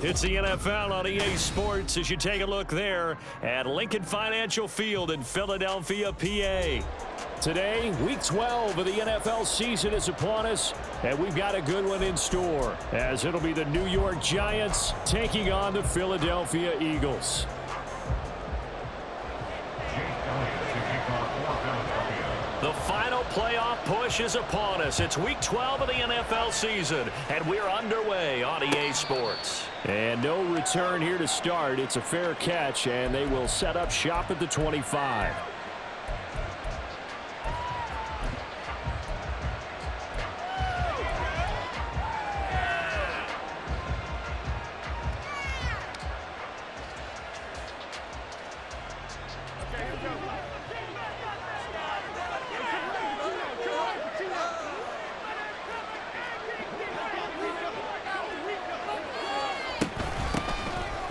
It's the NFL on EA Sports as you take a look there at Lincoln Financial Field in Philadelphia, PA. Today, Week 12 of the NFL season is upon us, and we've got a good one in store, as it'll be the New York Giants taking on the Philadelphia Eagles. The final playoff push is upon us. It's Week 12 of the NFL season, and we're underway on EA Sports. And no return here to start. It's a fair catch, and they will set up shop at the 25.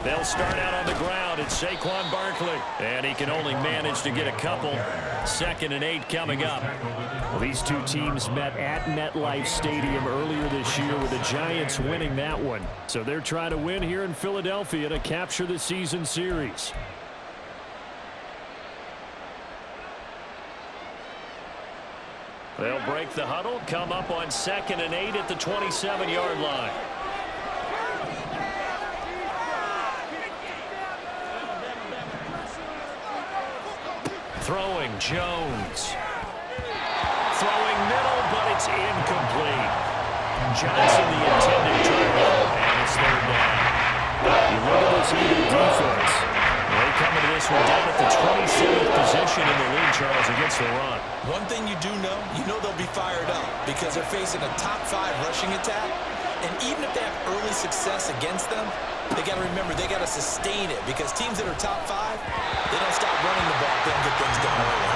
They'll start out on the ground. It's Saquon Barkley, and he can only manage to get a couple. 2nd and 8 coming up. Well, these two teams met at MetLife Stadium earlier this year with the Giants winning that one. So they're trying to win here in Philadelphia to capture the season series. They'll break the huddle, come up on 2nd and 8 at the 27-yard line. Throwing, Jones. Throwing middle, but it's incomplete. Johnson the intended target, and it's 3rd down. You look at this Eagle defense. They come into this one down at the 27th position in the league, Charles, against the run. One thing you do know, they'll be fired up because they're facing a top 5 rushing attack. And even if they have early success against them, they got to remember they got to sustain it because teams that are top 5, they don't stop running the ball. They don't get things done early.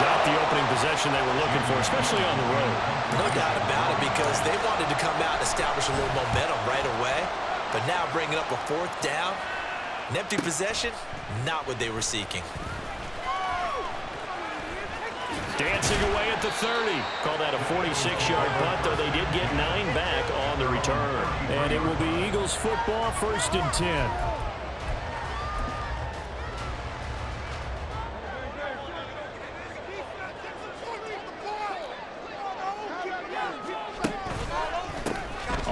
Not the opening possession they were looking for, especially on the road. No doubt about it because they wanted to come out and establish a little momentum right away. But now bringing up a 4th down, an empty possession, not what they were seeking. Dancing away at the 30. Call that a 46-yard punt, though they did get 9 back on the return. And it will be Eagles football, 1st and 10.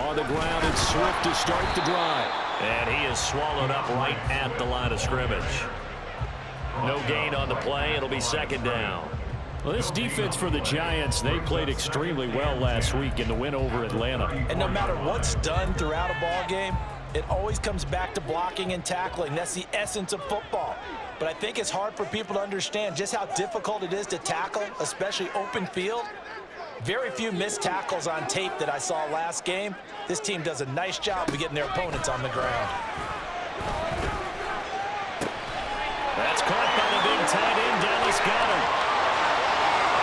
On the ground, it's Swift to start the drive. And he is swallowed up right at the line of scrimmage. No gain on the play. It'll be 2nd down. Well, this defense for the Giants, they played extremely well last week in the win over Atlanta. And no matter what's done throughout a ball game, it always comes back to blocking and tackling. That's the essence of football. But I think it's hard for people to understand just how difficult it is to tackle, especially open field. Very few missed tackles on tape that I saw last game. This team does a nice job of getting their opponents on the ground. That's caught by the big tight end, Dallas Goedert.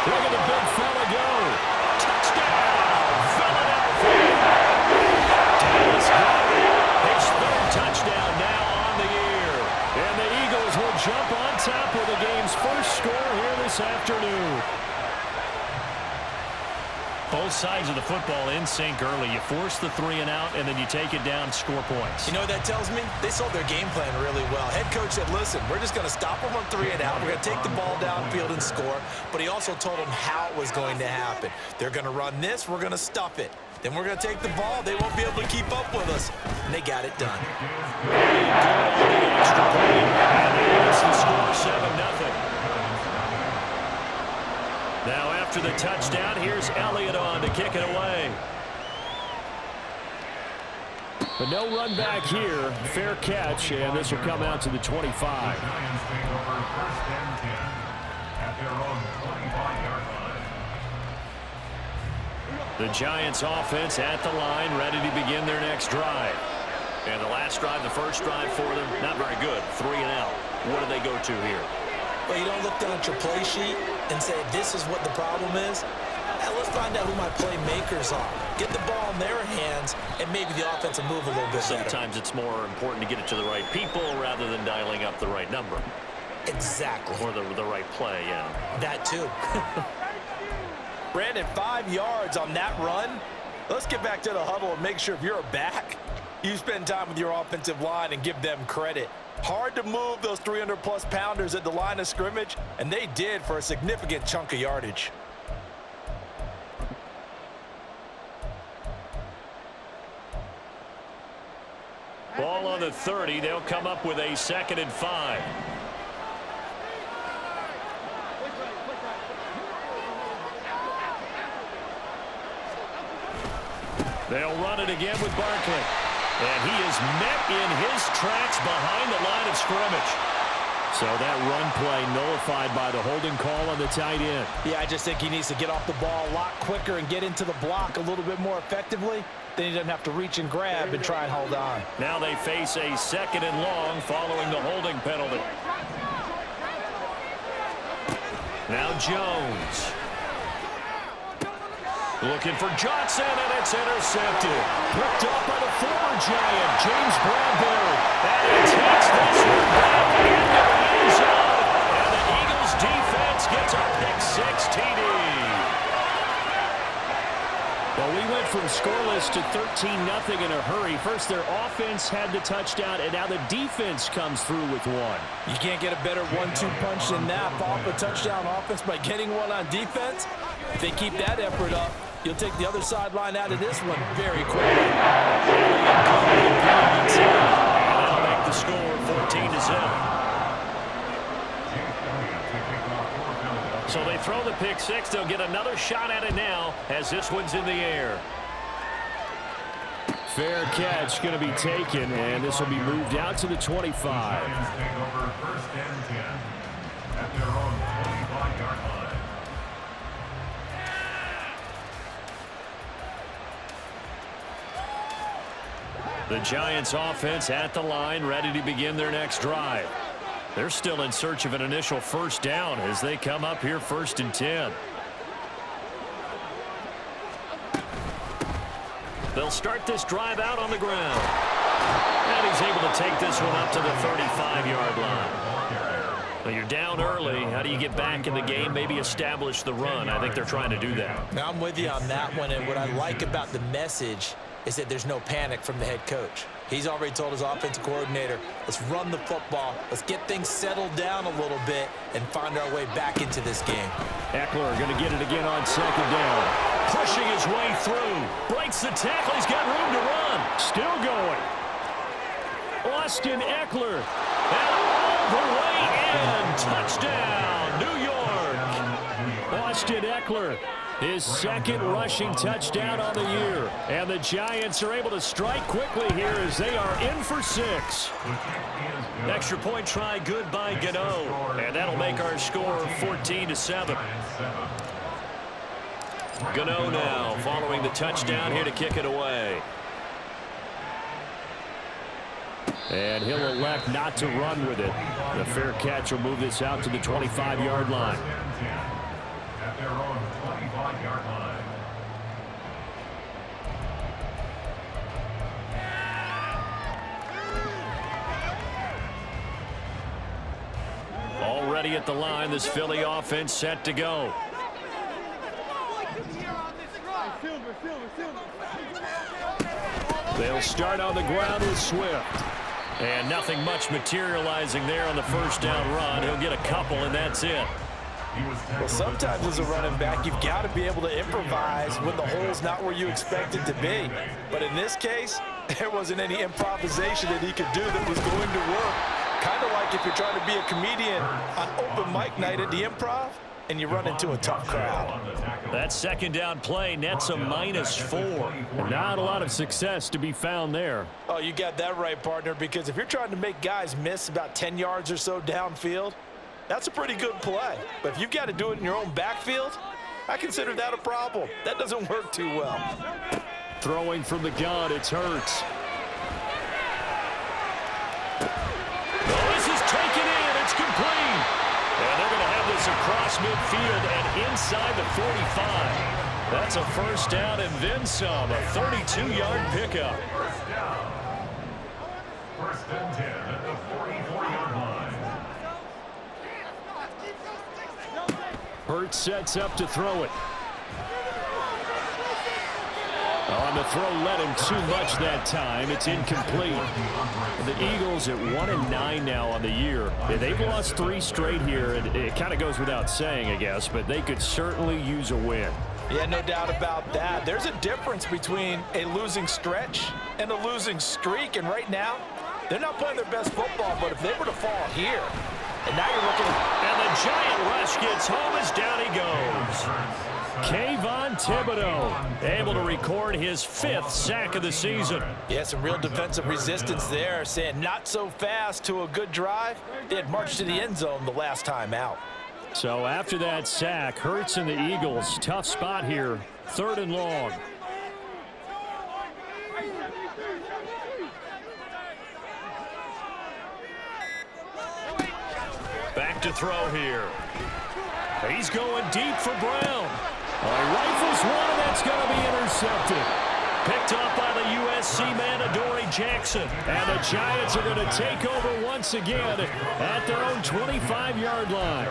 Look at the big fella go. Touchdown, Philadelphia. Dallas Goedert, his 3rd touchdown now on the year. And the Eagles will jump on top of the game's first score here this afternoon. Both sides of the football in sync early. You force the 3 and out, and then you take it down, score points. You know what that tells me? They sold their game plan really well. Head coach said, listen, we're just going to stop them on 3 and out. We're going to take the ball downfield and score. But he also told them how it was going to happen. They're going to run this. We're going to stuff it. Then we're going to take the ball. They won't be able to keep up with us. And they got it done. Extra point, and it's the score 7-0. Now after the touchdown, here's Elliott on to kick it away. But no run back here. Fair catch, and this will come out to the 25. The Giants offense at the line, ready to begin their next drive. And the last drive, the first drive for them, not very good. 3 and out. What do they go to here? Well, you don't look down at your play sheet and say, this is what the problem is. Now let's find out who my playmakers are. Get the ball in their hands, and maybe the offense will move a little bit better. Sometimes it's more important to get it to the right people rather than dialing up the right number. Exactly. Or the right play, yeah. That too. Brandon, 5 yards on that run. Let's get back to the huddle and make sure if you're a back, you spend time with your offensive line and give them credit. Hard to move those 300-plus pounders at the line of scrimmage, and they did for a significant chunk of yardage. Ball on the 30. They'll come up with a 2nd and 5. They'll run it again with Barkley. And he is met in his tracks behind the line of scrimmage. So that run play nullified by the holding call on the tight end. Yeah, I just think he needs to get off the ball a lot quicker and get into the block a little bit more effectively. Then he doesn't have to reach and grab and try and hold on. Now they face a 2nd and long following the holding penalty. Now Jones. Looking for Johnson, and it's intercepted. Picked up by the former Giant, James Bradbury. And he takes this one back into the end zone. And the Eagles defense gets a pick-6 TD. Well, we went from scoreless to 13-0 in a hurry. First, their offense had the touchdown, and now the defense comes through with one. You can't get a better 1-2 punch than that. Off a touchdown offense by getting one on defense. If they keep that effort up, you'll take the other sideline out of this one very quickly. And that'll make the score 14-7. So they throw the pick-6. They'll get another shot at it now as this one's in the air. Fair catch going to be taken, and this will be moved out to the 25. The Giants offense at the line, ready to begin their next drive. They're still in search of an initial first down as they come up here 1st and 10. They'll start this drive out on the ground. And he's able to take this one up to the 35-yard line. Well, you're down early. How do you get back in the game, maybe establish the run? I think they're trying to do that. Now I'm with you on that one, and what I like about the message is that there's no panic from the head coach. He's already told his offensive coordinator, let's run the football, let's get things settled down a little bit and find our way back into this game. Eckler going to get it again on 2nd down. Pushing his way through. Breaks the tackle. He's got room to run. Still going. Austin Eckler. And all the way in. Touchdown, New York. Austin Eckler. His 2nd rushing touchdown on the year. And the Giants are able to strike quickly here as they are in for 6. Extra point try good by Gano. And that'll make our score 14-7. Gano now following the touchdown here to kick it away. And he'll elect not to run with it. The fair catch will move this out to the 25-yard line. At their own 25-yard line. Already at the line, this Philly offense set to go. They'll start on the ground with Swift. And nothing much materializing there on the first down run. He'll get a couple, and that's it. Well, sometimes as a running back, you've got to be able to improvise when the hole's not where you expect it to be. But in this case, there wasn't any improvisation that he could do that was going to work. Kind of like if you're trying to be a comedian on open mic night at the Improv and you run into a tough crowd. That 2nd down play nets a -4. Not a lot of success to be found there. Oh, you got that right, partner, because if you're trying to make guys miss about 10 yards or so downfield, that's a pretty good play. But if you've got to do it in your own backfield, I consider that a problem. That doesn't work too well. Throwing from the gun, it's Hurts. Oh, this is taken in. It's complete. And they're going to have this across midfield and inside the 45. That's a first down and then some. A 32-yard pickup. First and 10 at the 44-yard line. Hurts sets up to throw it. And the throw led him too much that time. It's incomplete. The Eagles at 1-9 now on the year. They've lost 3 straight here. It kind of goes without saying, I guess, but they could certainly use a win. Yeah, no doubt about that. There's a difference between a losing stretch and a losing streak, and right now, they're not playing their best football, but if they were to fall here, and now you're looking at... And the giant rush gets home as down he goes. Kayvon Thibodeau able to record his 5th sack of the season. Yeah, some real defensive resistance there, saying not so fast to a good drive. They had marched to the end zone the last time out. So after that sack, Hurts and the Eagles, tough spot here, 3rd and long. Back to throw here. He's going deep for Brown. He rifles one, and that's going to be intercepted. Picked up by the USC man, Adoree Jackson. And the Giants are going to take over once again at their own 25-yard line.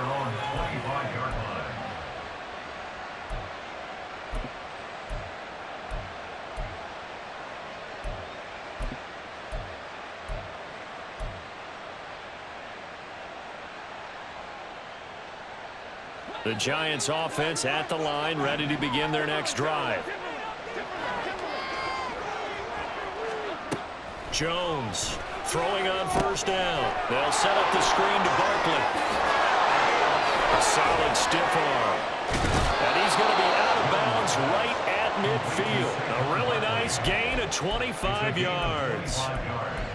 The Giants offense at the line, ready to begin their next drive. Jones throwing on 1st down. They'll set up the screen to Barkley. A solid stiff arm. And he's going to be out of bounds right at midfield. A really nice gain of 25 yards.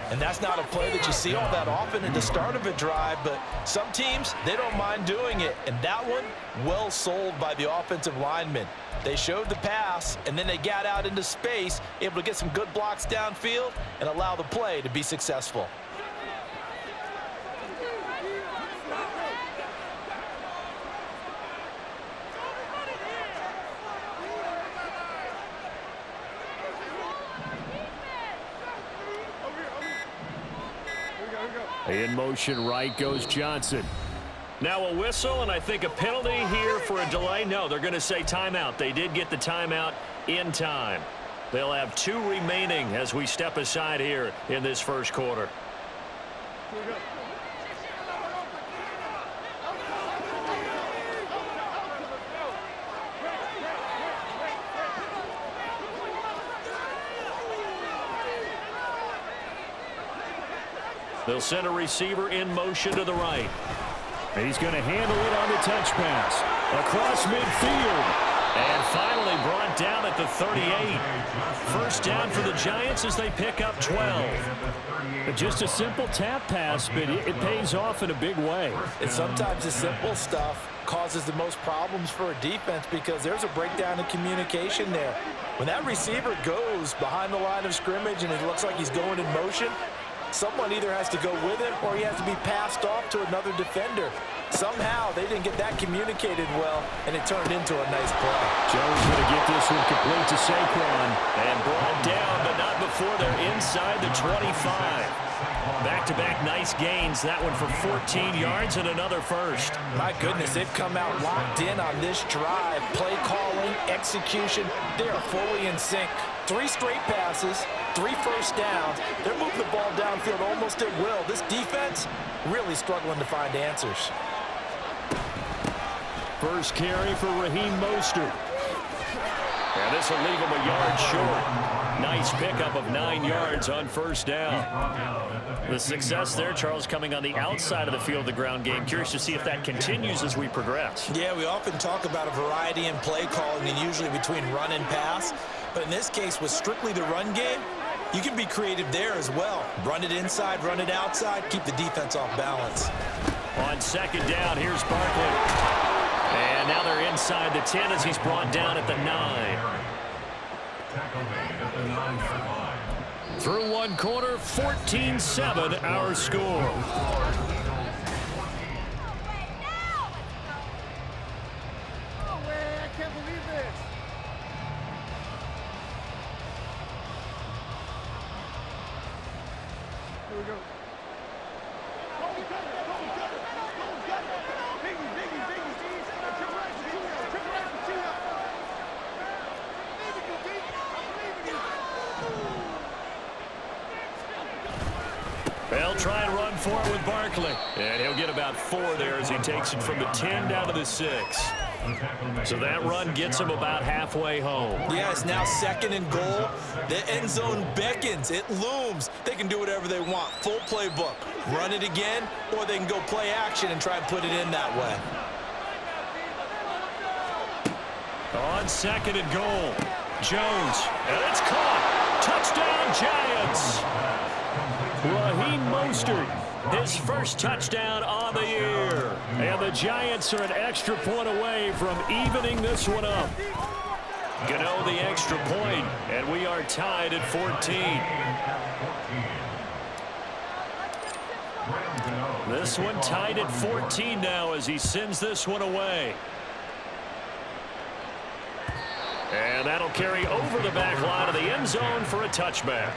And that's not a play that you see all that often at the start of a drive, but some teams, they don't mind doing it. And that one, well sold by the offensive lineman. They showed the pass, and then they got out into space, able to get some good blocks downfield and allow the play to be successful. In motion right goes Johnson. Now a whistle, and I think a penalty here for a delay. No, they're going to say timeout. They did get the timeout in time. They'll have 2 remaining as we step aside here in this first quarter. They'll send a receiver in motion to the right. He's going to handle it on the touch pass. Across midfield. And finally brought down at the 38. First down for the Giants as they pick up 12. Just a simple tap pass, but it pays off in a big way. And sometimes the simple stuff causes the most problems for a defense because there's a breakdown in communication there. When that receiver goes behind the line of scrimmage and it looks like he's going in motion, someone either has to go with him or he has to be passed off to another defender. Somehow they didn't get that communicated well, and it turned into a nice play. Jones going to get this one complete to Saquon. And brought down, but not before they're inside the 25. Back-to-back nice gains. That one for 14 yards and another first. My goodness, they've come out locked in on this drive. Play calling, execution, they are fully in sync. 3 straight passes, 3 first downs. They're moving the ball downfield almost at will. This defense really struggling to find answers. First carry for Raheem Mostert. And this will leave him a yard short. Nice pickup of 9 yards on first down. The success there, Charles, coming on the outside of the field, the ground game. Curious to see if that continues as we progress. Yeah, we often talk about a variety in play calling and usually between run and pass. But in this case, with strictly the run game, you can be creative there as well. Run it inside, run it outside, keep the defense off balance. On second down, here's Barkley. And now they're inside the 10 as he's brought down at the 9. Through one quarter, 14-7 our score. They'll try and run for it with Barkley. And he'll get about 4 there as he takes it from the 10 down to the 6. So that run gets him about halfway home. Yeah, it's now 2nd and goal. The end zone beckons. It looms. They can do whatever they want. Full playbook. Run it again, or they can go play action and try and put it in that way. On 2nd and goal, Jones, and it's caught. Touchdown, Giants. Raheem Mostert, his first touchdown on the year. And the Giants are an extra point away from evening this one up. Gano the extra point, and we are tied at 14. This one tied at 14 now as he sends this one away. And that'll carry over the back line of the end zone for a touchback.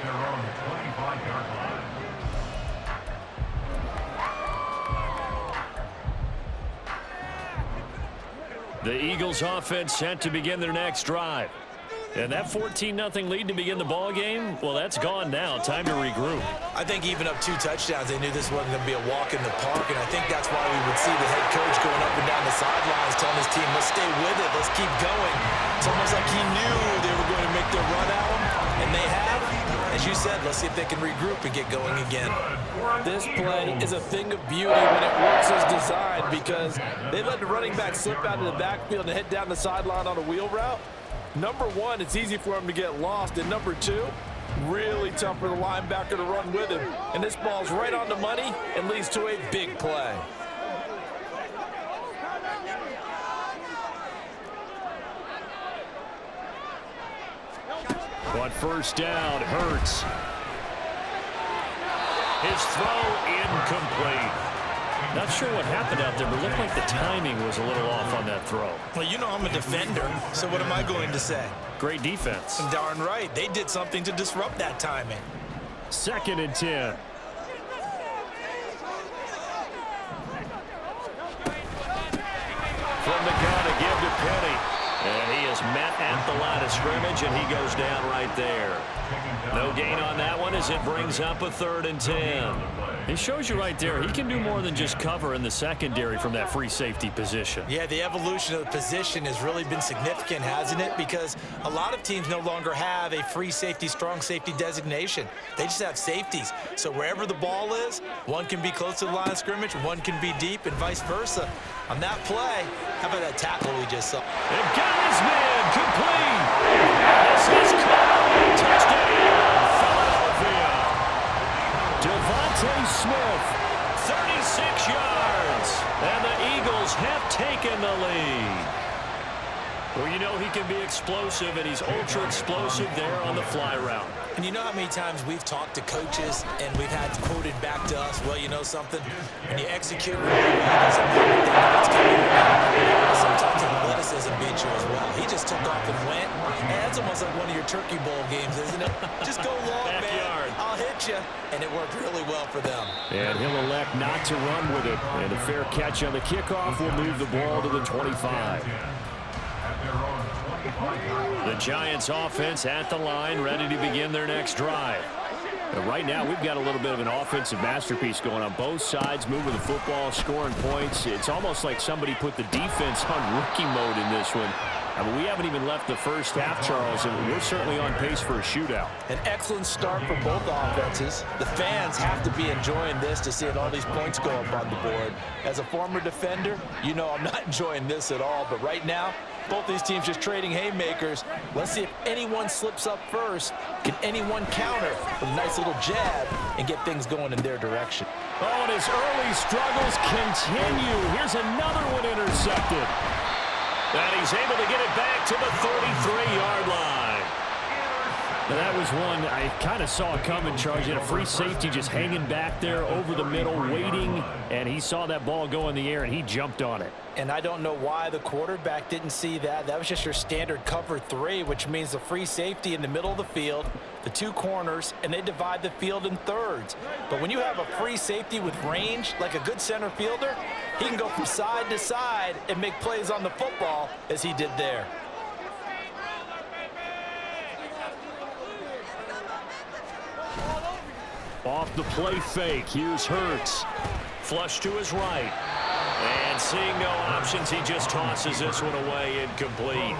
The Eagles offense set to begin their next drive. And that 14-0 lead to begin the ball game, well, that's gone now. Time to regroup. I think even up 2 touchdowns, they knew this wasn't going to be a walk in the park, and I think that's why we would see the head coach going up and down the sidelines telling his team, let's stay with it, let's keep going. It's almost like he knew they were going to make their run at him, and they have. As you said, let's see if they can regroup and get going again. This play is a thing of beauty when it works as designed because they let the running back slip out of the backfield and head down the sideline on a wheel route. Number 1, it's easy for him to get lost. And number 2, really tough for the linebacker to run with him. And this ball's right on the money and leads to a big play. On first down, Hurts. His throw incomplete. Not sure what happened out there, but it looked like the timing was a little off on that throw. Well, you know I'm a defender, so what am I going to say? Great defense. Darn right. They did something to disrupt that timing. 2nd and 10. From the gun to give to Penny. And he is met at the line of scrimmage, and he goes down right there. No gain on that one as it brings up a 3rd and 10. It shows you right there, he can do more than just cover in the secondary from that free safety position. Yeah, the evolution of the position has really been significant, hasn't it? Because a lot of teams no longer have a free safety, strong safety designation. They just have safeties. So wherever the ball is, one can be close to the line of scrimmage, one can be deep, and vice versa. On that play, how about that tackle we just saw? And got his man complete. This is caught. Touchdown, Philadelphia. Devontae Smith, 36 yards. And the Eagles have taken the lead. Well, you know he can be explosive, and he's ultra explosive there on the fly route. And you know how many times we've talked to coaches and we've had quoted back to us, well, you know something? When you execute really well, it doesn't matter what they know it's coming around. Sometimes athleticism beats you as well. He just took off and went. And that's almost like one of your Turkey Bowl games, isn't it? Just go long, man. I'll hit you. And it worked really well for them. And he'll elect not to run with it. And a fair catch on the kickoff will move the ball to the 25. The Giants offense at the line, ready to begin their next drive. And right now, we've got a little bit of an offensive masterpiece going on both sides, moving the football, scoring points. It's almost like somebody put the defense on rookie mode in this one. I mean, we haven't even left the first half, Charles, and we're certainly on pace for a shootout. An excellent start for both offenses. The fans have to be enjoying this to see all these points go up on the board. As a former defender, you know I'm not enjoying this at all, but right now, both these teams just trading haymakers. Let's see if anyone slips up first. Can anyone counter with a nice little jab and get things going in their direction? Oh, and his early struggles continue. Here's another one intercepted. And he's able to get it back to the 33-yard line. Now that was one I kind of saw coming, Charles. He had a free safety just hanging back there over the middle, waiting, and he saw that ball go in the air, and he jumped on it. And I don't know why the quarterback didn't see that. That was just your standard cover 3, which means the free safety in the middle of the field, the 2 corners, and they divide the field in thirds. But when you have a free safety with range, like a good center fielder, he can go from side to side and make plays on the football as he did there. Off the play fake, here's Hurts. Flush to his right. And seeing no options, he just tosses this one away incomplete.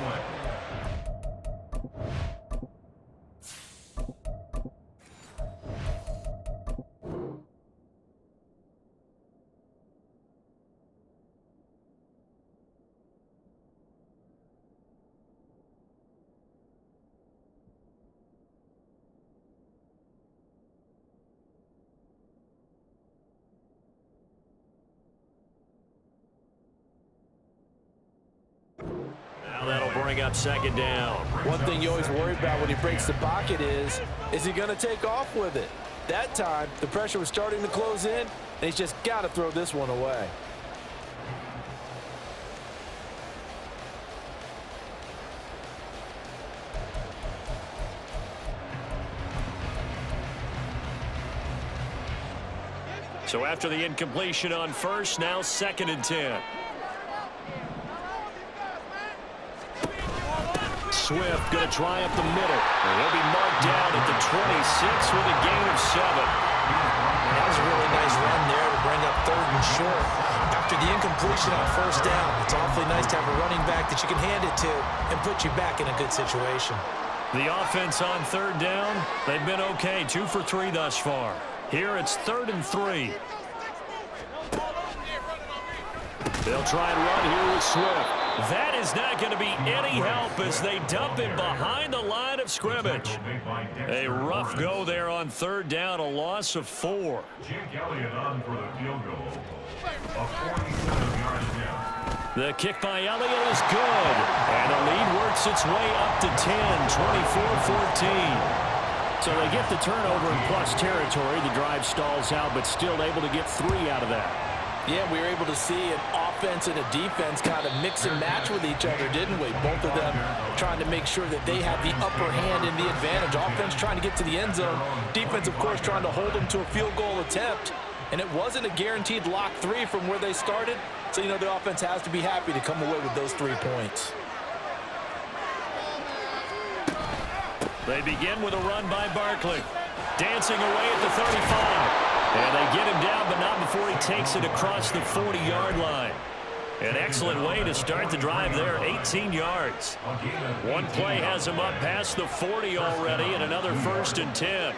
Now that'll bring up second down. One thing you always worry about when he breaks the pocket is he going to take off with it? That time, the pressure was starting to close in, and he's just got to throw this one away. So after the incompletion on first, now 2nd and 10. Swift going to try up the middle. And he'll be marked down at the 26 with a gain of 7. That was a really nice run there to bring up 3rd and short. After the incompletion on first down, it's awfully nice to have a running back that you can hand it to and put you back in a good situation. The offense on 3rd down, they've been okay, 2 for 3 thus far. Here it's 3rd and 3. They'll try and run here with Swift. That is not going to be any help as they dump him behind the line of scrimmage. A rough go there on 3rd down, a loss of 4. On for the field goal. A 47-yard attempt. The kick by Elliott is good. And the lead works its way up to 10, 24-14. So they get the turnover in plus territory. The drive stalls out, but still able to get 3 out of that. Yeah, we were able to see an offense and a defense kind of mix and match with each other, didn't we? Both of them trying to make sure that they had the upper hand and the advantage. Offense trying to get to the end zone. Defense, of course, trying to hold them to a field goal attempt. And it wasn't a guaranteed lock 3 from where they started. So, the offense has to be happy to come away with those 3 points. They begin with a run by Barkley. Dancing away at the 35. And they get him down, but not before he takes it across the 40-yard line. An excellent way to start the drive there, 18 yards. One play has him up past the 40 already, and another 1st and 10.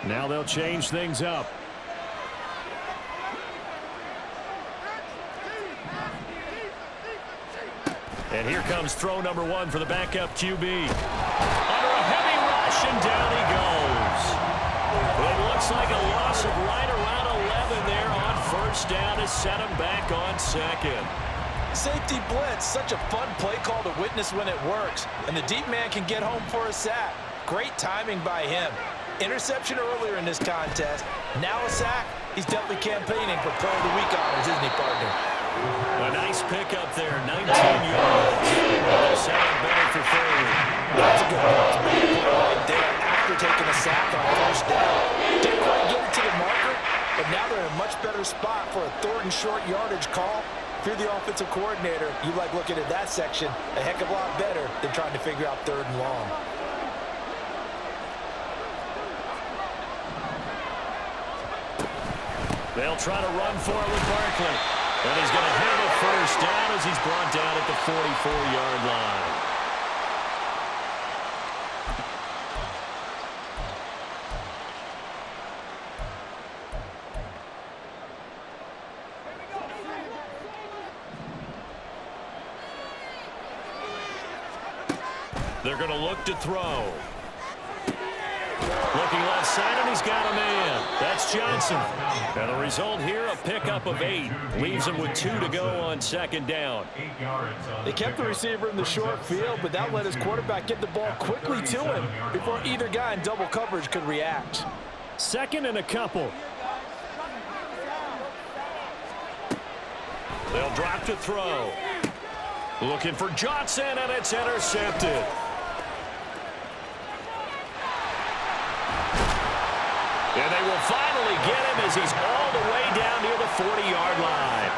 Now they'll change things up. And here comes throw number 1 for the backup QB. Under a heavy rush, and down he goes. It looks like a loss of right around 11 there on 1st down to set him back on 2nd. Safety blitz, such a fun play call to witness when it works. And the deep man can get home for a sack. Great timing by him. Interception earlier in this contest. Now a sack. He's definitely campaigning for Player of the Week honors, isn't he, partner? A nice pickup there, 19 yards. They'll set up better for 3rd. That's a good play right there after taking a sack on 1st down. Didn't quite get it to the marker, but now they're in a much better spot for a 3rd and short yardage call. If you're the offensive coordinator, you like looking at that section a heck of a lot better than trying to figure out 3rd and long. They'll try to run for it with Barkley. And he's going to have a 1st down as he's brought down at the 44-yard line. They're going to look to throw. Looking left side, and he's got a man. That's Johnson. And the result here, a pickup of 8. Leaves him with 2 to go on 2nd down. They kept the receiver in the short field, but that let his quarterback get the ball quickly to him before either guy in double coverage could react. 2nd and a couple. They'll drop to throw. Looking for Johnson, and it's intercepted. And they will will finally get him as he's all the way down near the 40-yard line.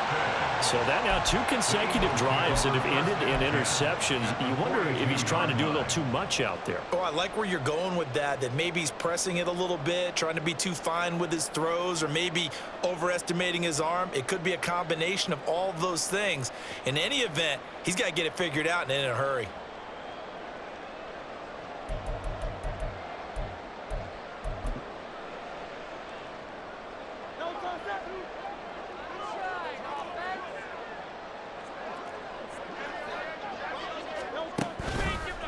So that now 2 consecutive drives that have ended in interceptions. You wonder if he's trying to do a little too much out there. Oh, I like where you're going with that maybe he's pressing it a little bit, trying to be too fine with his throws, or maybe overestimating his arm. It could be a combination of all of those things. In any event, he's got to get it figured out and in a hurry.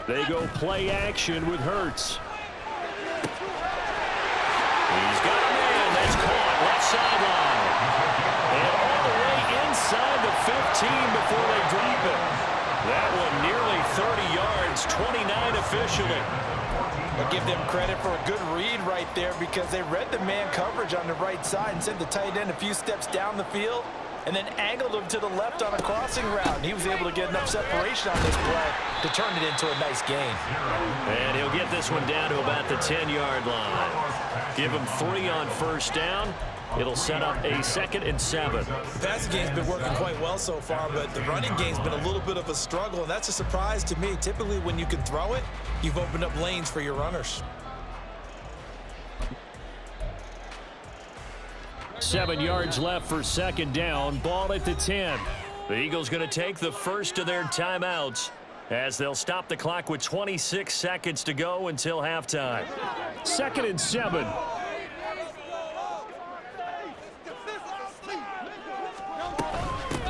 They go play action with Hurts. He's got a man. That's caught. Left sideline. And all the way inside the 15 before they drop it. That one nearly 30 yards, 29 officially. I'll give them credit for a good read right there because they read the man coverage on the right side and sent the tight end a few steps down the field and then angled him to the left on a crossing route. And he was able to get enough separation on this play to turn it into a nice gain. And he'll get this one down to about the 10-yard line. Give him 3 on first down. It'll set up a 2nd and 7. The passing game's been working quite well so far, but the running game's been a little bit of a struggle, and that's a surprise to me. Typically, when you can throw it, you've opened up lanes for your runners. 7 yards left for 2nd down. Ball at the 10. The Eagles going to take the first of their timeouts as they'll stop the clock with 26 seconds to go until halftime. 2nd and 7.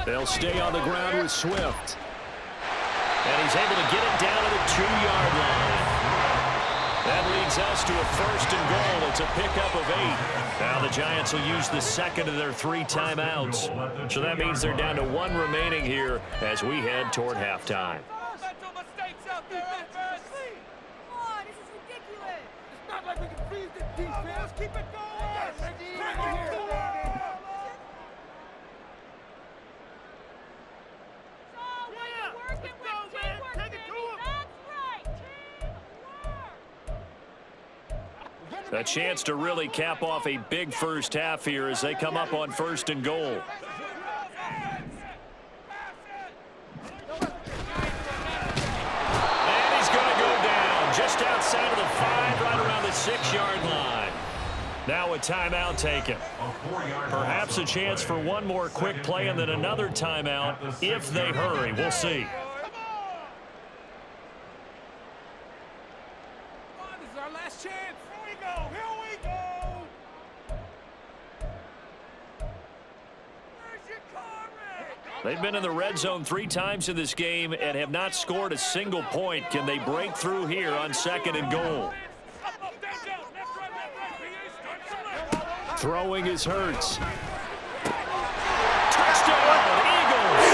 They'll stay on the ground with Swift. And he's able to get it down to the 2-yard line. That leads us to a 1st and goal. It's a pickup of 8. Now the Giants will use the 2nd of their 3 timeouts. So that means they're down to 1 remaining here as we head toward halftime. Keep it going! A chance to really cap off a big first half here as they come up on 1st and goal. And he's going to go down just outside of the 5, right around the 6-yard line. Now a timeout taken. Perhaps a chance for one more quick play and then another timeout if they hurry. We'll see. This is our last chance. Here we go. Here we go. Where's your car, man? They've been in the red zone 3 times in this game and have not scored a single point. Can they break through here on 2nd and goal? Throwing is Hurts. Touchdown, Eagles!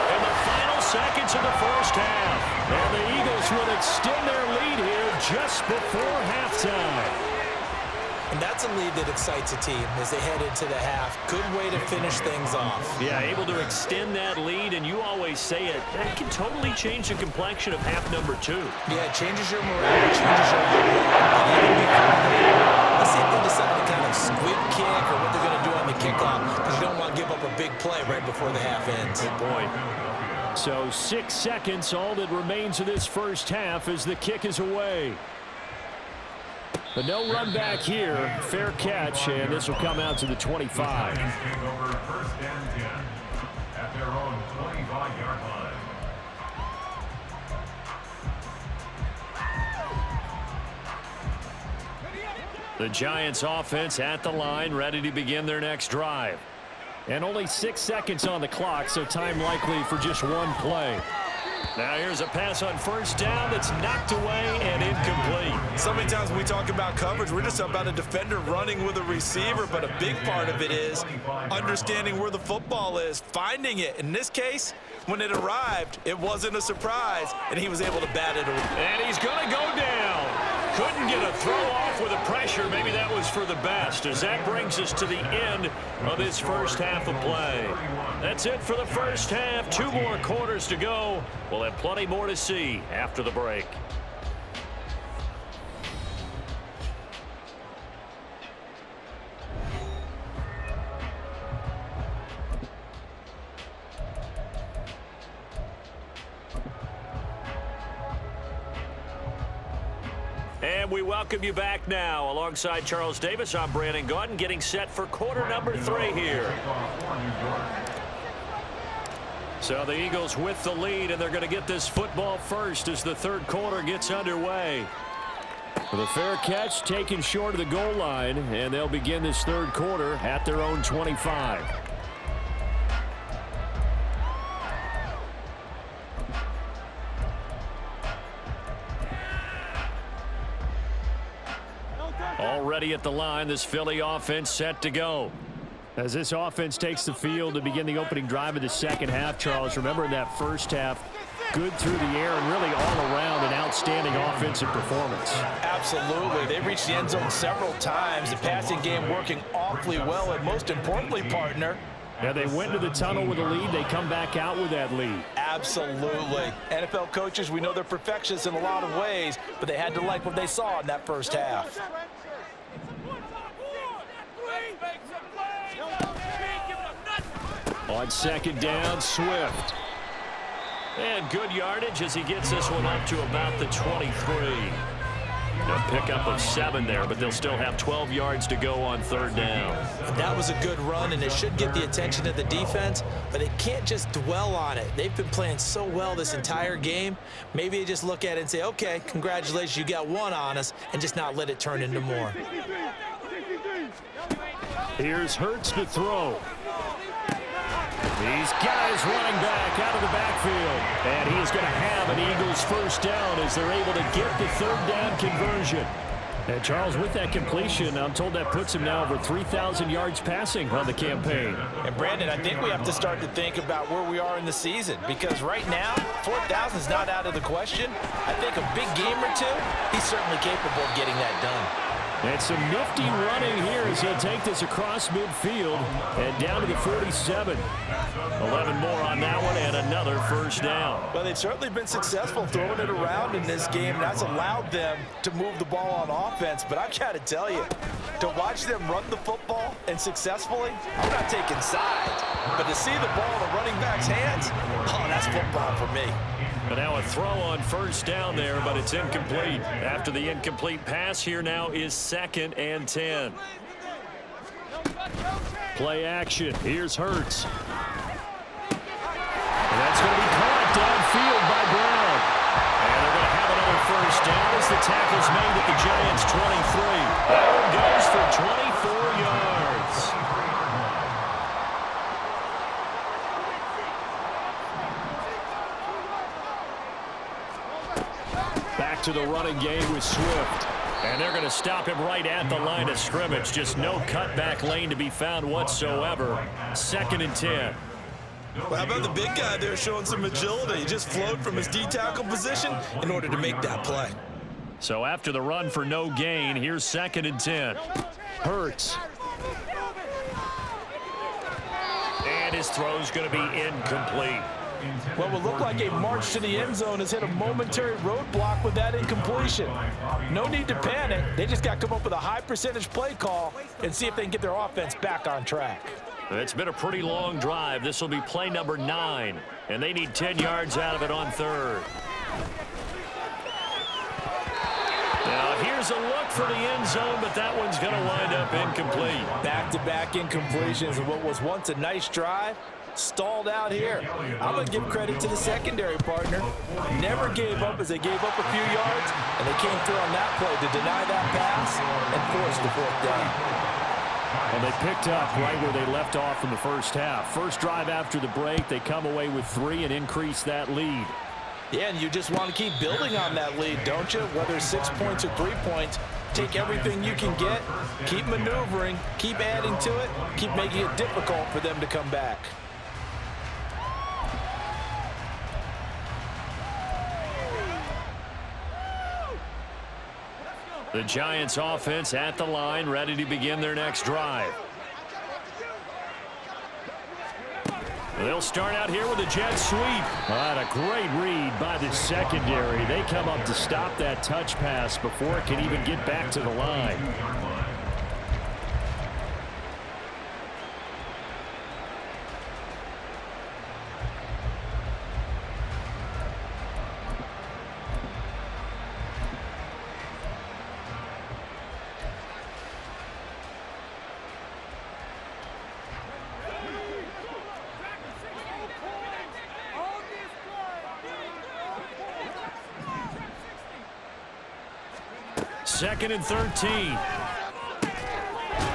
In the final seconds of the first half. And the Eagles will extend their lead here just before halftime. And that's a lead that excites a team as they head into the half. Good way to finish things off. Yeah, able to extend that lead, and you always say it, that can totally change the complexion of half number 2. Yeah, it changes your morale, it changes your outlook. And even before that, let's see if they decide to kind of squib kick or what they're going to do on the kickoff, because you don't want to give up a big play right before the half ends. Good point. So 6 seconds, all that remains of this first half as the kick is away. But no run back here. Fair catch, and this will come out to the 25. Giants take over 1st and 10 at their own 25-yard line. The Giants offense at the line, ready to begin their next drive. And only 6 seconds on the clock, so time likely for just one play. Now here's a pass on first down that's knocked away and incomplete. So many times when we talk about coverage, we're just about a defender running with a receiver, but a big part of it is understanding where the football is, finding it. In this case, when it arrived, it wasn't a surprise, and he was able to bat it away. And he's going to go down. Couldn't get a throw off with the pressure. Maybe that was for the best, as that brings us to the end of this first half of play. That's it for the first half. 2 more quarters to go. We'll have plenty more to see after the break. And we welcome you back now. Alongside Charles Davis, I'm Brandon Gaudin, getting set for quarter number 3 here. So the Eagles with the lead, and they're going to get this football first as the third quarter gets underway. With a fair catch taken short of the goal line, and they'll begin this third quarter at their own 25. Already at the line, this Philly offense set to go. As this offense takes the field to begin the opening drive of the second half, Charles, remember in that first half, good through the air and really all around an outstanding offensive performance. Absolutely. They reached the end zone several times. The passing game working awfully well, and most importantly, partner, yeah, they went to the tunnel with a lead. They come back out with that lead. Absolutely. NFL coaches, we know they're perfectionists in a lot of ways, but they had to like what they saw in that first half. On second down, Swift. And good yardage as he gets this one up to about the 23. A pickup of 7 there, but they'll still have 12 yards to go on third down. That was a good run, and it should get the attention of the defense, but they can't just dwell on it. They've been playing so well this entire game. Maybe they just look at it and say, okay, congratulations, you got 1 on us, and just not let it turn into more. Here's Hurts to throw. These guys running back out of the backfield. And he is going to have an Eagles first down as they're able to get the third down conversion. And Charles, with that completion, I'm told that puts him now over 3,000 yards passing on the campaign. And Brandon, I think we have to start to think about where we are in the season, because right now, 4,000 is not out of the question. I think a big game or 2, he's certainly capable of getting that done. And some nifty running here as he'll take this across midfield and down to the 47. 11 more on that one and another first down. Well, they've certainly been successful throwing it around in this game. That's allowed them to move the ball on offense. But I've got to tell you, to watch them run the football and successfully, I'm not taking sides. But to see the ball in the running back's hands, oh, that's football for me. But now a throw on first down there, but it's incomplete. After the incomplete pass, here now is 2nd and 10. Play action. Here's Hurts. And that's going to be caught downfield by Brown. And they're going to have another first down as the tackle's made at the Giants' 23. That one goes for 24 yards. Back to the running game with Swift. And they're going to stop him right at the line of scrimmage. Just no cutback lane to be found whatsoever. 2nd and 10. Well, how about the big guy there showing some agility? He just flowed from his D-tackle position in order to make that play. So after the run for no gain, here's 2nd and 10. Hurts. And his throw's going to be incomplete. What will look like a march to the end zone has hit a momentary roadblock with that incompletion. No need to panic. They just got to come up with a high percentage play call and see if they can get their offense back on track. It's been a pretty long drive. This will be play number 9, and they need 10 yards out of it on third. Now here's a look for the end zone, but that one's going to wind up incomplete. Back-to-back incompletions and what was once a nice drive stalled out here. I'm going to give credit to the secondary partner. Never gave up as they gave up a few yards, and they came through on that play to deny that pass and force the 4th down. And they picked up right where they left off in the first half. First drive after the break, they come away with 3 and increase that lead. Yeah, and you just want to keep building on that lead, don't you? Whether it's 6 points or 3 points, take everything you can get, keep maneuvering, keep adding to it, keep making it difficult for them to come back. The Giants offense at the line, ready to begin their next drive. They'll start out here with a jet sweep. A great read by the secondary. They come up to stop that touch pass before it can even get back to the line. 2nd and 13.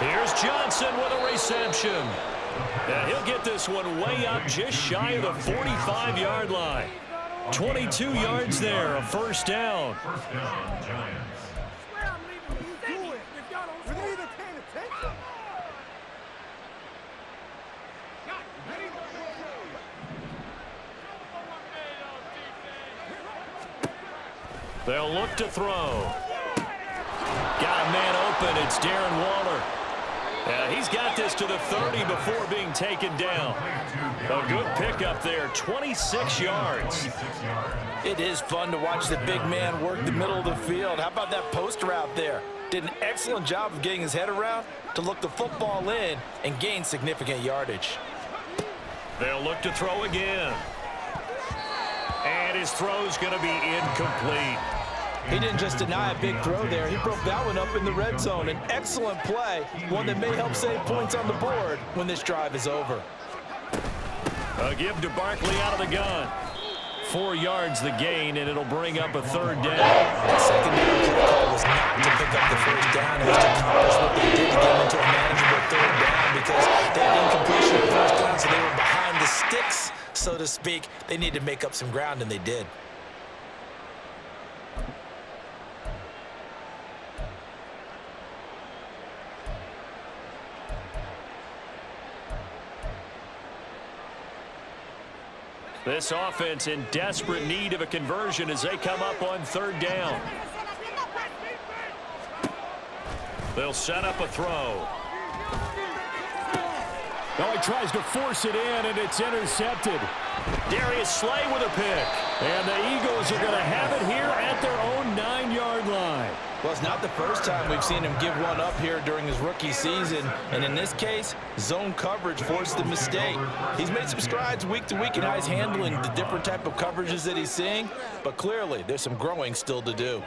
Here's Johnson with a reception. And he'll get this one way up just shy of the 45-yard line. 22 yards there, a first down. First down, Giants. They'll look to throw. Got a man open. It's Darren Waller. He's got this to the 30 before being taken down. A good pickup there, 26 yards. It is fun to watch the big man work the middle of the field. How about that post route there? Did an excellent job of getting his head around to look the football in and gain significant yardage. They'll look to throw again. And his throw's going to be incomplete. He didn't just deny a big throw there. He broke that one up in the red zone. An excellent play, one that may help save points on the board when this drive is over. A give to Barkley out of the gun. 4 yards the gain, and it'll bring up a third down. The second down play call was not to pick up the first down. It was to accomplish what they did to get into a manageable third down because they had incompletion of first down, so they were behind the sticks, so to speak. They needed to make up some ground, and they did. This offense in desperate need of a conversion as they come up on third down. They'll set up a throw. Oh, he tries to force it in, and it's intercepted. Darius Slay with a pick. And the Eagles are going to have it here at their own 9-yard line. Well, it's not the first time we've seen him give one up here during his rookie season. And in this case, zone coverage forced the mistake. He's made some strides week to week in how he's handling the different type of coverages that he's seeing. But clearly, there's some growing still to do.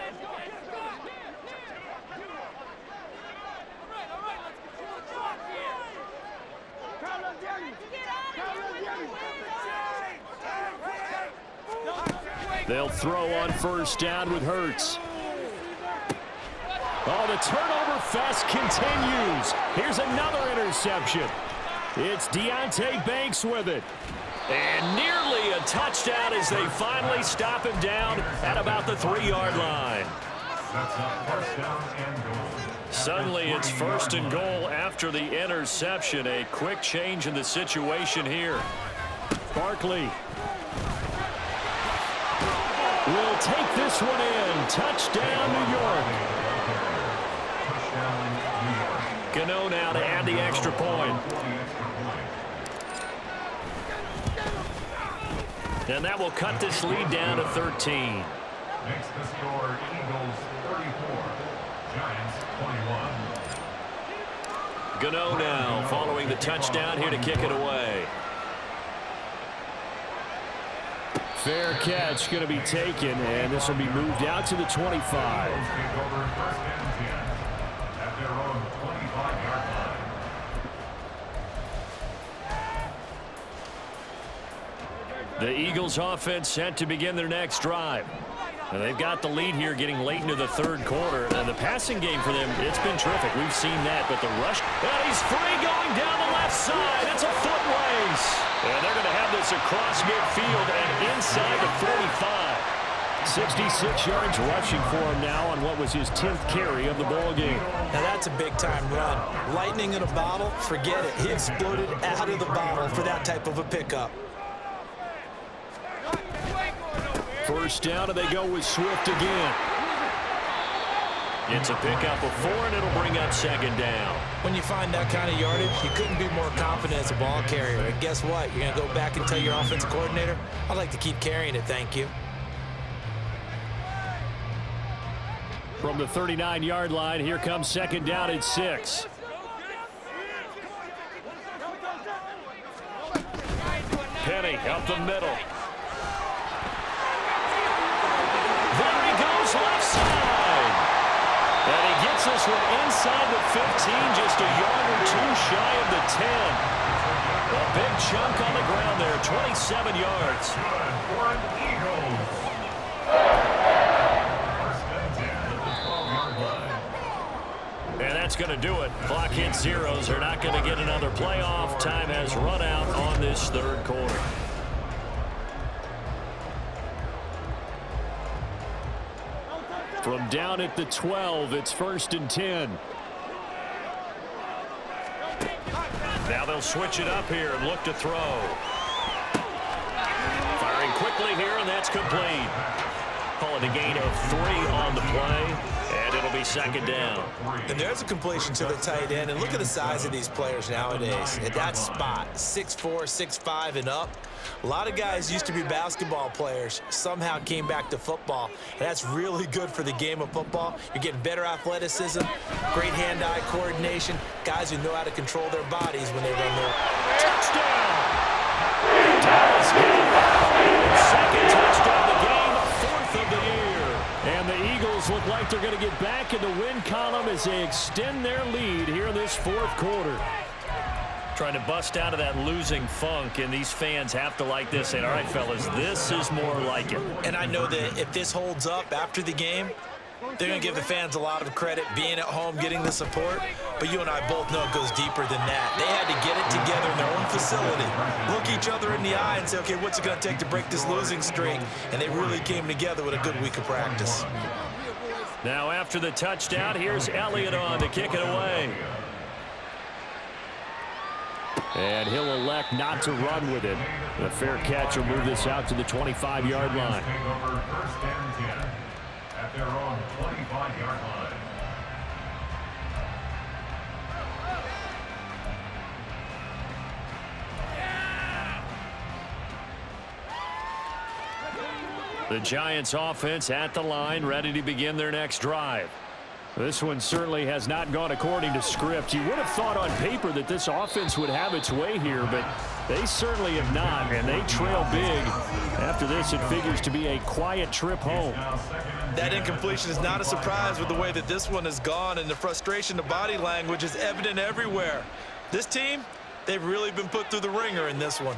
They'll throw on first down with Hurts. Oh, the turnover fest continues. Here's another interception. It's Deonte Banks with it. And nearly a touchdown as they finally stop him down at about the 3-yard line. Suddenly it's 1st and goal after the interception. A quick change in the situation here. Barkley will take this one in. Touchdown, New York. Gano now to add the extra point. And that will cut this lead down to 13. Makes the score Eagles 34, Giants 21. Gano now following the touchdown here to kick it away. Fair catch going to be taken, and this will be moved out to the 25. The Eagles offense set to begin their next drive. And they've got the lead here getting late into the third quarter. And the passing game for them, it's been terrific. We've seen that, but the rush, and he's free going down the left side. It's a foot race. And they're going to have this across midfield and inside the 45. 66 yards rushing for him now on what was his 10th carry of the ball game. Now that's a big-time run. Lightning in a bottle, forget it. He exploded out of the bottle for that type of a pickup. First down, and they go with Swift again. It's a pickup of 4, and it'll bring up 2nd down. When you find that kind of yardage, you couldn't be more confident as a ball carrier. And guess what? You're going to go back and tell your offensive coordinator, I'd like to keep carrying it, thank you. From the 39-yard line, here comes 2nd down at 6. Penny up the middle. There he goes left side. And he gets this one inside the 15, just a yard or 2 shy of the 10. A big chunk on the ground there, 27 yards. Good for the Eagles. First and 10 at the 12-yard line. going to do it. Clock hits zeros. They're not going to get another playoff. Time has run out on this third quarter. From down at the 12, it's 1st and 10. Now they'll switch it up here and look to throw. Firing quickly here, and that's complete. Call it a gain of 3 on the play, and it'll be 2nd down. And there's a completion to the tight end. And look at the size of these players nowadays. At that spot, 6'4", 6'5", and up. A lot of guys used to be basketball players, somehow came back to football. And that's really good for the game of football. You're getting better athleticism, great hand-eye coordination, guys who know how to control their bodies when they run their touchdown. Dallas got 2nd touchdown of the game, 4th of the year. And the Eagles look like they're going to get back in the win column as they extend their lead here in this 4th quarter. Trying to bust out of that losing funk, and these fans have to like this. And all right, fellas, this is more like it. And I know that if this holds up after the game, they're going to give the fans a lot of credit, being at home, getting the support. But you and I both know it goes deeper than that. They had to get it together in their own facility, look each other in the eye and say, okay, what's it going to take to break this losing streak? And they really came together with a good week of practice. Now after the touchdown, here's Elliott on to kick it away. And he'll elect not to run with it. The fair catch will move this out to the 25-yard line. Take over 1st and 10 at their own 25-yard line. The Giants offense at the line, ready to begin their next drive. This one certainly has not gone according to script. You would have thought on paper that this offense would have its way here, but they certainly have not, and they trail big. After this, it figures to be a quiet trip home. That incompletion is not a surprise with the way that this one has gone, and the frustration, the body language is evident everywhere. This team, they've really been put through the ringer in this one.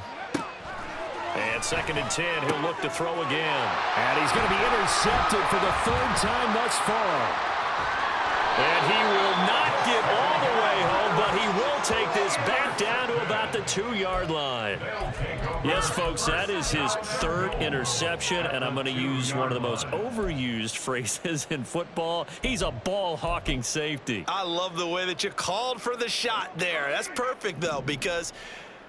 And 2nd and 10, he'll look to throw again. And he's going to be intercepted for the 3rd time thus far. And he will not get all the way home, but he will take this back down to about the 2-yard line. Yes, folks, that is his 3rd interception, and I'm going to use one of the most overused phrases in football. He's a ball-hawking safety. I love the way that you called for the shot there. That's perfect, though, because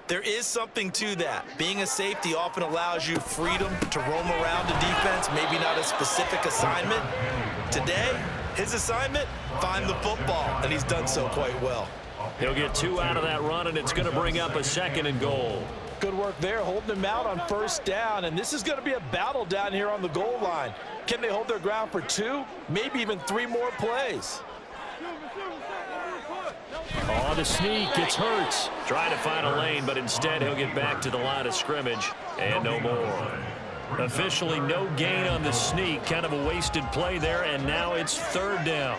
there is something to that. Being a safety often allows you freedom to roam around the defense, maybe not a specific assignment. Today, his assignment, find the football, and he's done so quite well. He'll get 2 out of that run, and it's going to bring up a 2nd and goal. Good work there, holding him out on 1st down, and this is going to be a battle down here on the goal line. Can they hold their ground for 2, maybe even 3 more plays? Oh, the sneak, it's Hurts. Trying to find a lane, but instead he'll get back to the line of scrimmage, and no more. Officially no gain on the sneak. Kind of a wasted play there, and now it's 3rd down.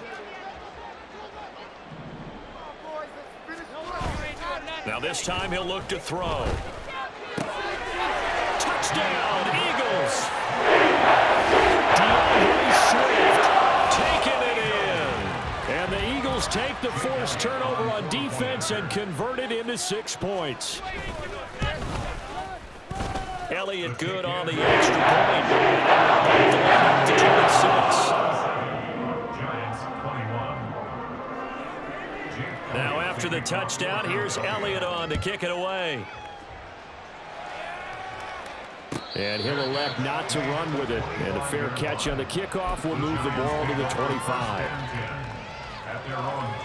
Now this time he'll look to throw. Touchdown, Eagles! DeAndre Swift taking it in. And the Eagles take the forced turnover on defense and convert it into 6 points. Elliott good on the extra point. To 26. Giants 21. Now after the touchdown, here's Elliott on to kick it away. And he'll elect not to run with it. And a fair catch on the kickoff will move the ball to the 25.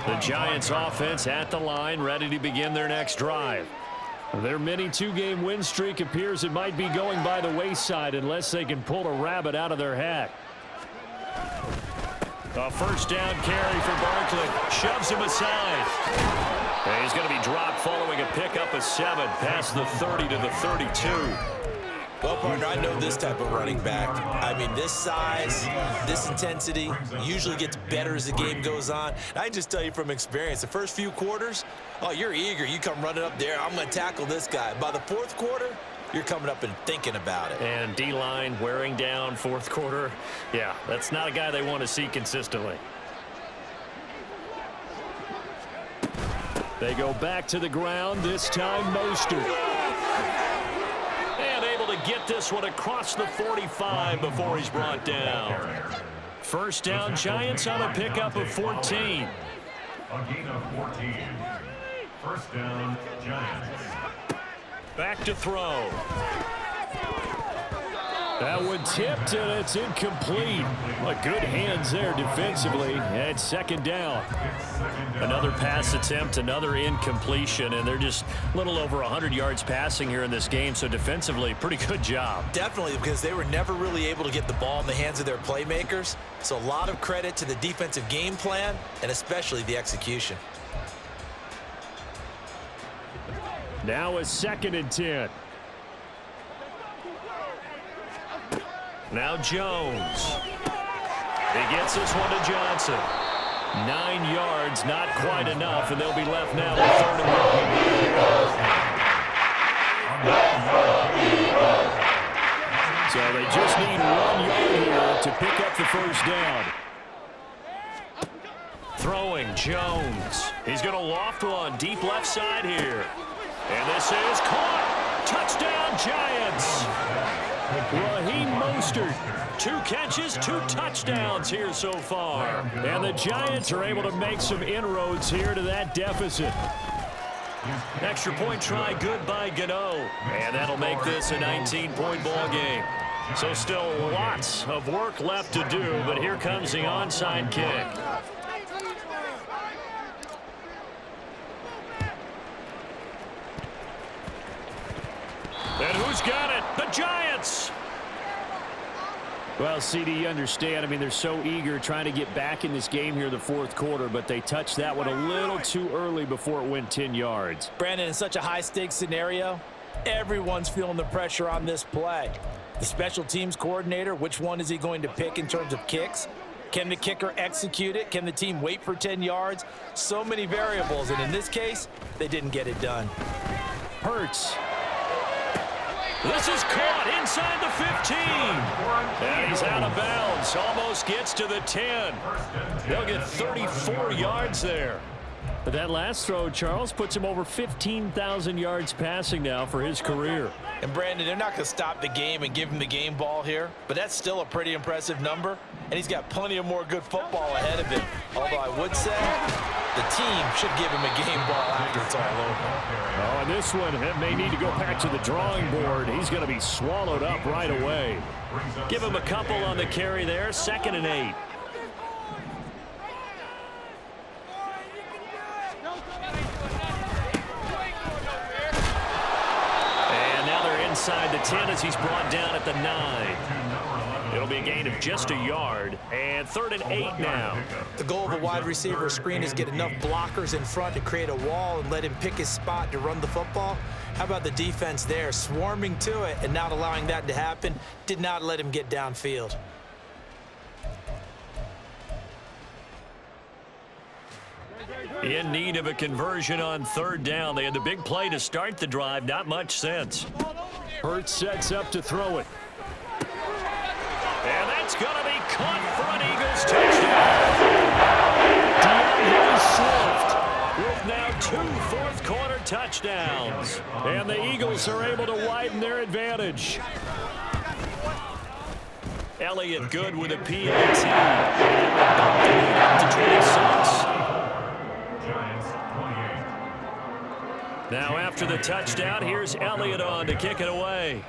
The Giants offense at the line, ready to begin their next drive. Their mini 2-game win streak appears it might be going by the wayside unless they can pull a rabbit out of their hat. A 1st down carry for Barkley. Shoves him aside. And he's going to be dropped following a pickup of 7 past the 30 to the 32. Well, partner, I know this type of running back. I mean, this size, this intensity usually gets better as the game goes on. And I can just tell you from experience, the first few quarters, oh, you're eager. You come running up there, I'm going to tackle this guy. By the 4th quarter, you're coming up and thinking about it. And D-line wearing down 4th quarter. Yeah, that's not a guy they want to see consistently. They go back to the ground, this time Mostert. And able to get this one across the 45 before he's brought down. First down, Giants on a pickup of 14. A gain of 14. First down, Giants. Back to throw. That one tipped, and it's incomplete. But good hands there defensively. And second down. Another pass attempt, another incompletion, and they're just a little over 100 yards passing here in this game. So defensively, pretty good job. Definitely, because they were never really able to get the ball in the hands of their playmakers. So a lot of credit to the defensive game plan, and especially the execution. Now a 2nd and 10. Now Jones. He gets this one to Johnson. 9 yards, not quite enough, and they'll be left now with 3rd and 1. So they just need 1 yard here to pick up the first down. Throwing, Jones. He's going to loft one deep left side here. And this is caught. Touchdown, Giants. Raheem Mostert, 2 catches, 2 touchdowns here so far. And the Giants are able to make some inroads here to that deficit. Extra point try good by Gano. And that'll make this a 19-point ball game. So still lots of work left to do, but here comes the onside kick. And who's got it? The Giants! Well, CD, you understand. I mean, they're so eager trying to get back in this game here in the 4th quarter, but they touched that one a little too early before it went 10 yards. Brandon, in such a high-stakes scenario, everyone's feeling the pressure on this play. The special teams coordinator, which one is he going to pick in terms of kicks? Can the kicker execute it? Can the team wait for 10 yards? So many variables, and in this case, they didn't get it done. Hurts. This is caught inside the 15. And he's out of bounds. Almost gets to the 10. They'll get 34 yards there. But that last throw, Charles, puts him over 15,000 yards passing now for his career. And Brandon, they're not going to stop the game and give him the game ball here, but that's still a pretty impressive number, and he's got plenty of more good football ahead of him. Although I would say the team should give him a game ball after it's all over. Oh, and this one may need to go back to the drawing board. He's going to be swallowed up right away. Give him a couple on the carry there, 2nd and 8. Inside the 10 as he's brought down at the 9. It'll be a gain of just a yard, and 3rd and 8 now. The goal of a wide receiver screen is get enough blockers in front to create a wall and let him pick his spot to run the football. How about the defense there, swarming to it and not allowing that to happen? Did not let him get downfield. In need of a conversion on 3rd down. They had the big play to start the drive. Not much sense. Hurts sets up to throw it. And that's going to be caught for an Eagles touchdown. DeAndre Swift with now 2 fourth-quarter touchdowns. And the Eagles are able to widen their advantage. Elliott good with a PAT. To 26. Now after the touchdown, here's Elliott on to kick it away.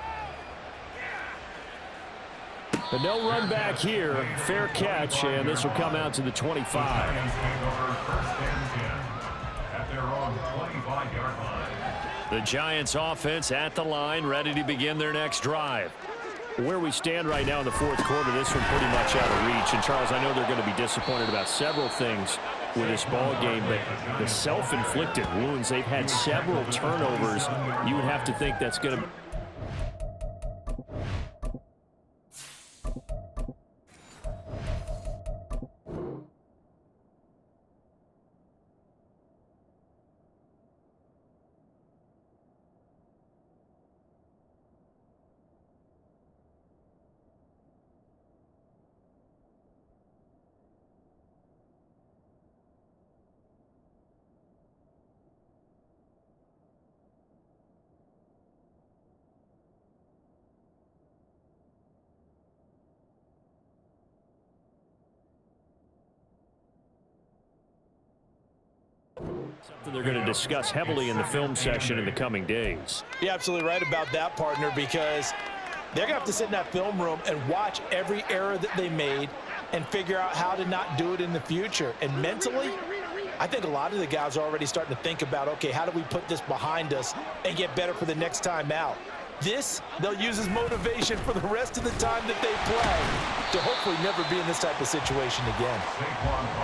But no run back here. Fair catch, and this will come out to the 25. The Giants offense at the line, ready to begin their next drive. Where we stand right now in the 4th quarter, this one pretty much out of reach. And Charles, I know they're going to be disappointed about several things with this ball game, but the self-inflicted wounds, they've had several turnovers. You would have to think that's going to something they're going to discuss heavily in the film session in the coming days. You're absolutely right about that, partner, because they're going to have to sit in that film room and watch every error that they made and figure out how to not do it in the future. And mentally, I think a lot of the guys are already starting to think about, okay, how do we put this behind us and get better for the next time out? This, they'll use as motivation for the rest of the time that they play to hopefully never be in this type of situation again.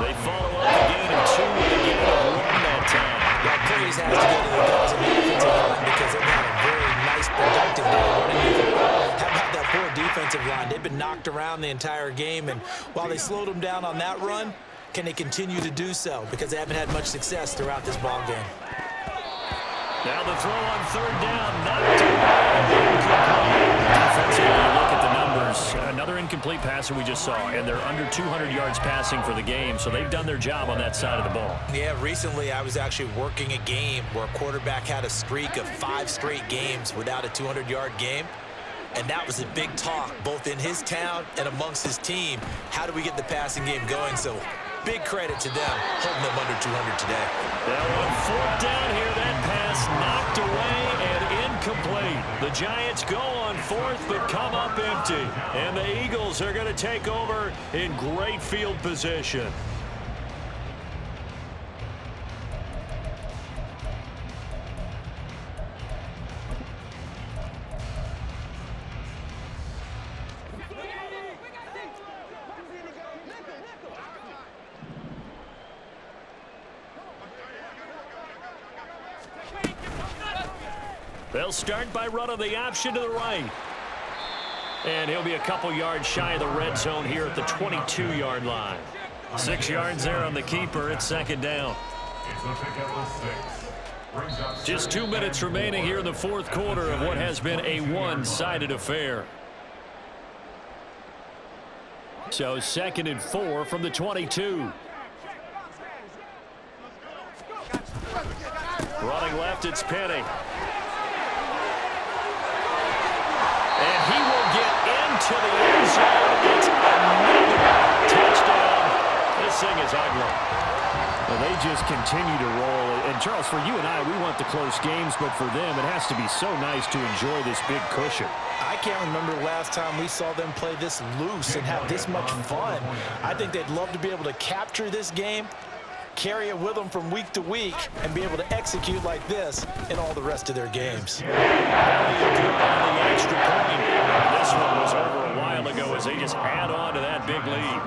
They follow up the gain of 2 with a gain of 1 that time. That praise has to go to the guys on the offensive line because they've had a very nice, productive day running the football. How about that poor defensive line? They've been knocked around the entire game, and while they slowed them down on that run, can they continue to do so? Because they haven't had much success throughout this ball game. Now the throw on 3rd down, knocked away. Defensively, look at the numbers. Another incomplete passer we just saw, and they're under 200 yards passing for the game, so they've done their job on that side of the ball. Yeah, recently I was actually working a game where a quarterback had a streak of 5 straight games without a 200-yard game. And that was a big talk, both in his town and amongst his team. How do we get the passing game going? So big credit to them, holding them under 200 today. Now on 4th down here, that pass knocked away and incomplete. The Giants go on 4th, but come up empty. And the Eagles are going to take over in great field position. They'll start by running the option to the right. And he'll be a couple yards shy of the red zone here at the 22-yard line. 6 yards there on the keeper. It's 2nd down. Just 2 minutes remaining here in the 4th quarter of what has been a one-sided affair. So 2nd and 4 from the 22. Running left, it's Penny. And he will get into the end zone. It's another touchdown. This thing is ugly. Well, they just continue to roll. And, Charles, for you and I, we want the close games, but for them, it has to be so nice to enjoy this big cushion. I can't remember the last time we saw them play this loose and have this much fun. I think they'd love to be able to capture this game, carry it with them from week to week, and be able to execute like this in all the rest of their games. The extra point. This one was over a while ago as they just add on to that big lead.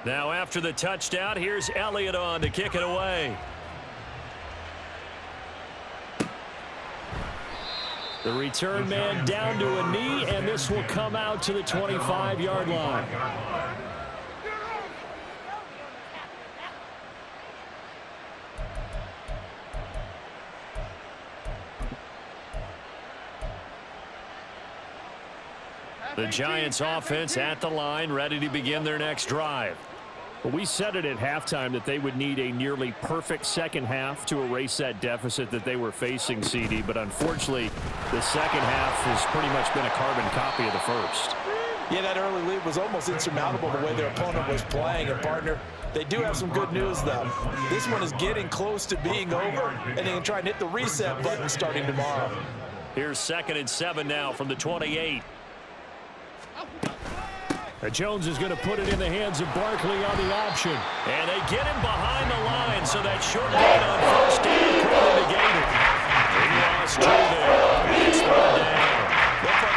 Now after the touchdown, here's Elliott on to kick it away. The return man down to a knee, and this will come out to the 25-yard line. The Giants offense at the line, ready to begin their next drive. Well, we said it at halftime that they would need a nearly perfect second half to erase that deficit that they were facing, CD. But unfortunately, the second half has pretty much been a carbon copy of the first. Yeah, that early lead was almost insurmountable the way their opponent was playing. And, partner, they do have some good news, though. This one is getting close to being over, and they can try and hit the reset button starting tomorrow. Here's 2nd and 7 now from the 28. Jones is going to put it in the hands of Barkley on the option. And they get him behind the line, so that short gain on 1st down quickly negated. He lost 2 there. It's 3rd down.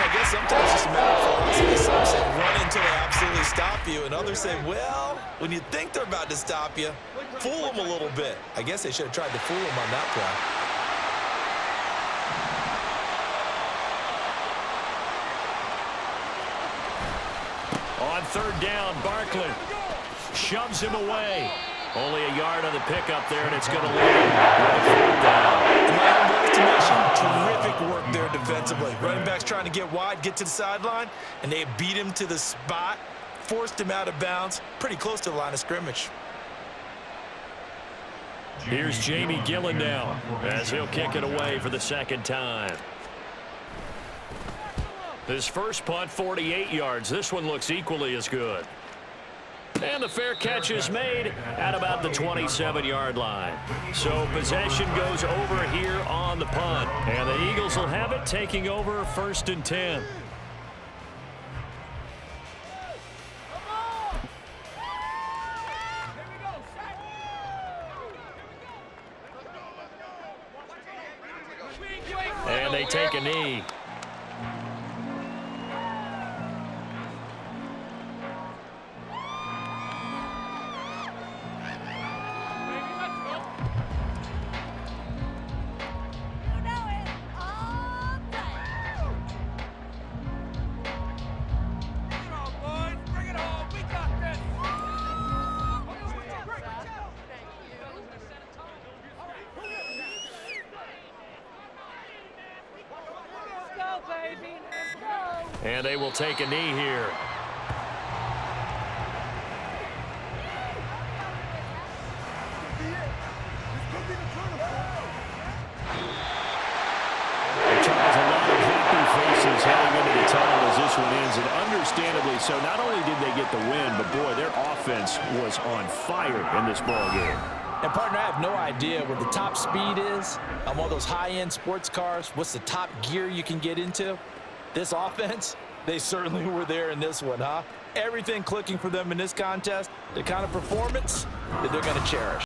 I guess sometimes it's just a matter of philosophy. Some say run until they absolutely stop you, and others say, well, when you think they're about to stop you, fool them a little bit. I guess they should have tried to fool them on that play. On 3rd down, Barkley shoves him away. Only a yard on the pickup there, and it's going to lead him with a 4th down. In my humble estimation, terrific work there defensively. Running backs trying to get wide, get to the sideline, and they beat him to the spot, forced him out of bounds, pretty close to the line of scrimmage. Here's Jamie Gillen now as he'll kick it away for the second time. His first punt, 48 yards. This one looks equally as good. And the fair catch is made at about the 27-yard line. So possession goes over here on the punt. And the Eagles will have it, taking over 1st and 10. And they take a knee. And they will take a knee here. Faces heading into the tunnel as this one ends, and understandably so. Not only did they get the win, but boy, their offense was on fire in this ball game. And partner, I have no idea what the top speed is on one of those high-end sports cars. What's the top gear you can get into? This offense, they certainly were there in this one, huh? Everything clicking for them in this contest, the kind of performance that they're going to cherish.